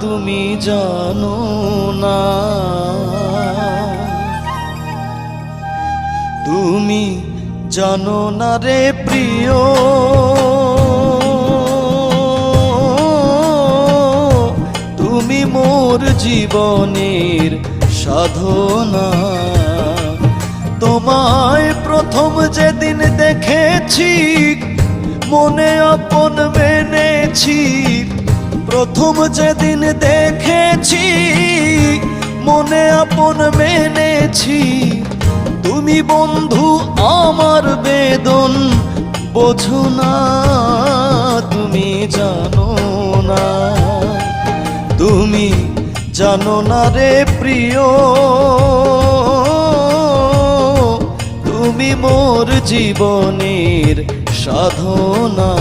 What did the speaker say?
তুমি জানো না, তুমি জানো না রে প্রিয়, তুমি মোর জীবনের সাধনা। তোমায় প্রথম যেদিন দেখেছি মনে আপন মেনেছি, প্রথম যেদিন দেখেছি মনে আপন মেনেছি। তুমি বন্ধু আমার বেদন বোঝো না, তুমি জানো না, তুমি জানো না রে প্রিয়, তুমি মোর জীবনের সাধনা।